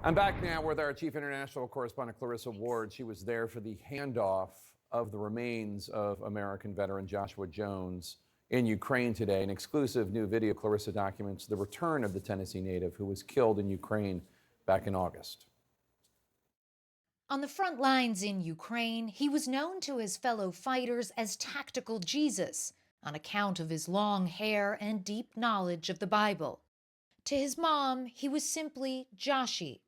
I'm back now with our chief international correspondent, Clarissa Ward. She was there for the handoff of the remains of American veteran Joshua Jones in Ukraine today. An exclusive new video, Clarissa, documents the return of the Tennessee native who was killed in Ukraine back in August. On the front lines in Ukraine, he was known to his fellow fighters as Tactical Jesus on account of his long hair and deep knowledge of the Bible. To his mom, he was simply Joshi.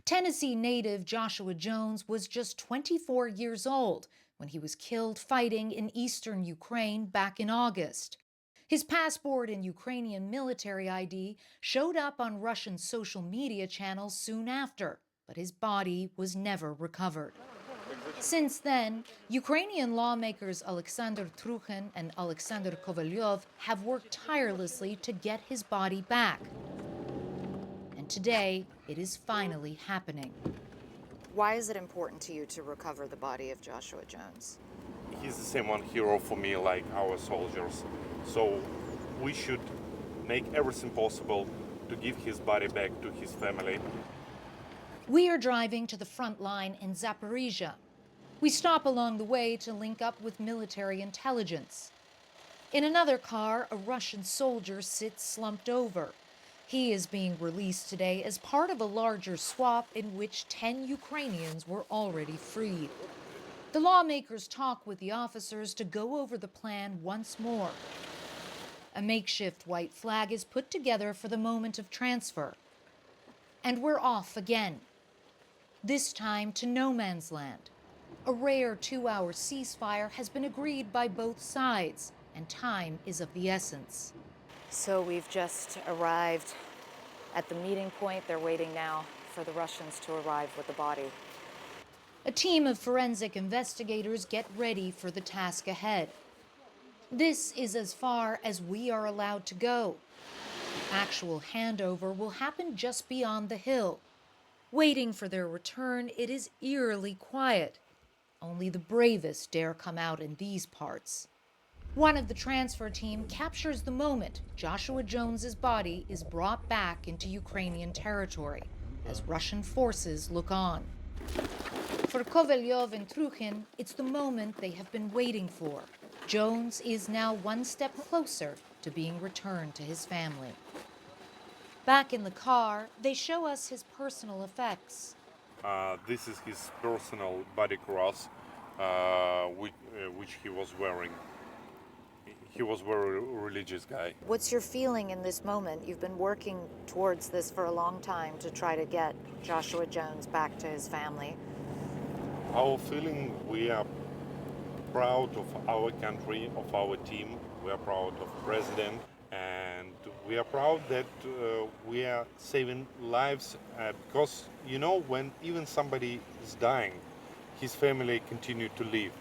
Tennessee native Joshua Jones was just 24 years old when he was killed fighting in eastern Ukraine back in August. His passport and Ukrainian military ID showed up on Russian social media channels soon after, but his body was never recovered. Since then, Ukrainian lawmakers Alexander Trukhin and Alexander Kovalyov have worked tirelessly to get his body back. And today, it is finally happening. Why is it important to you to recover the body of Joshua Jones? He's the same one hero for me like our soldiers. So we should make everything possible to give his body back to his family. We are driving to the front line in Zaporizhia. We stop along the way to link up with military intelligence. In another car, a Russian soldier sits slumped over. He is being released today as part of a larger swap in which 10 Ukrainians were already freed. The lawmakers talk with the officers to go over the plan once more. A makeshift white flag is put together for the moment of transfer. And we're off again. This time to no man's land. A rare 2-hour ceasefire has been agreed by both sides, and time is of the essence. So we've just arrived at the meeting point. They're waiting now for the Russians to arrive with the body. A team of forensic investigators get ready for the task ahead. This is as far as we are allowed to go. The actual handover will happen just beyond the hill. Waiting for their return, it is eerily quiet. Only the bravest dare come out in these parts. One of the transfer team captures the moment Joshua Jones's body is brought back into Ukrainian territory as Russian forces look on. For Kovalyov and Trukhin, it's the moment they have been waiting for. Jones is now one step closer to being returned to his family. Back in the car, they show us his personal effects. This is his personal body cross, which he was wearing. He was a very religious guy. What's your feeling in this moment? You've been working towards this for a long time to try to get Joshua Jones back to his family. Our feeling, we are proud of our country, of our team. We are proud of the president, and we are proud that we are saving lives because, you know, when even somebody is dying, his family continue to live,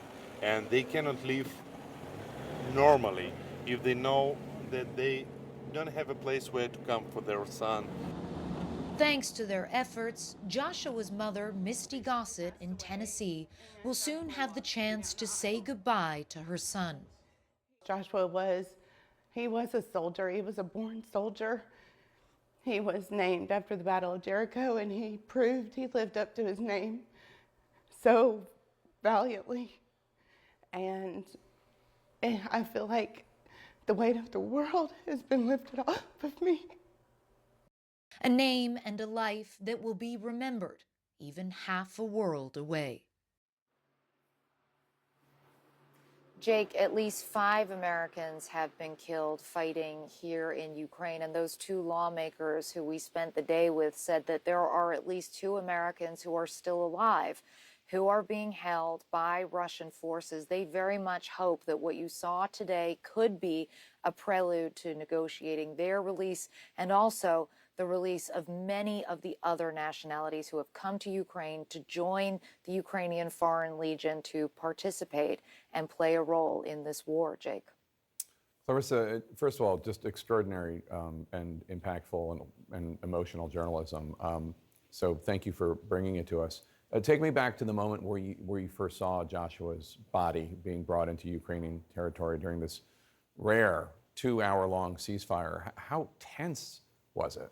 and they cannot live normally if they know that they don't have a place where to come for their son. Thanks to their efforts, Joshua's mother, Misty Gossett in Tennessee, will soon have the chance to say goodbye to her son. Joshua was a soldier. He was a born soldier. He was named after the Battle of Jericho, and he proved he lived up to his name so valiantly. And I feel like the weight of the world has been lifted off of me. A name and a life that will be remembered, even half a world away. Jake, at least 5 Americans have been killed fighting here in Ukraine, and those 2 lawmakers who we spent the day with said that there are at least 2 Americans who are still alive, who are being held by Russian forces. They very much hope that what you saw today could be a prelude to negotiating their release and also the release of many of the other nationalities who have come to Ukraine to join the Ukrainian Foreign Legion to participate and play a role in this war, Jake. Clarissa, first of all, just extraordinary and impactful and emotional journalism. So thank you for bringing it to us. Take me back to the moment where you first saw Joshua's body being brought into Ukrainian territory during this rare 2-hour-long ceasefire. How tense was it?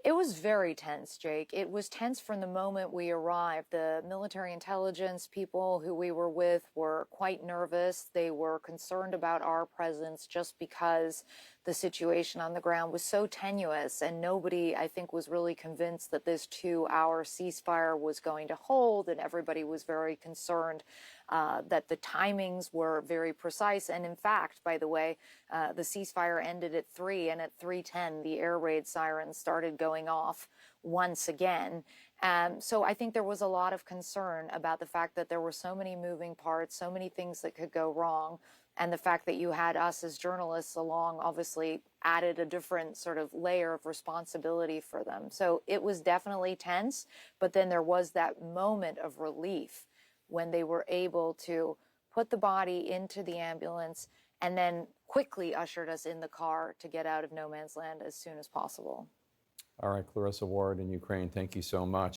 It was very tense, Jake. It was tense from the moment we arrived. The military intelligence people who we were with were quite nervous. They were concerned about our presence just because the situation on the ground was so tenuous, and nobody, I think, was really convinced that this 2-hour ceasefire was going to hold, and everybody was very concerned that the timings were very precise. And in fact, by the way, the ceasefire ended at 3, and at 3:10, the air raid sirens started going off once again. So I think there was a lot of concern about the fact that there were so many moving parts, so many things that could go wrong. And the fact that you had us as journalists along obviously added a different sort of layer of responsibility for them. So it was definitely tense, but then there was that moment of relief when they were able to put the body into the ambulance and then quickly ushered us in the car to get out of no man's land as soon as possible. All right, Clarissa Ward in Ukraine, thank you so much.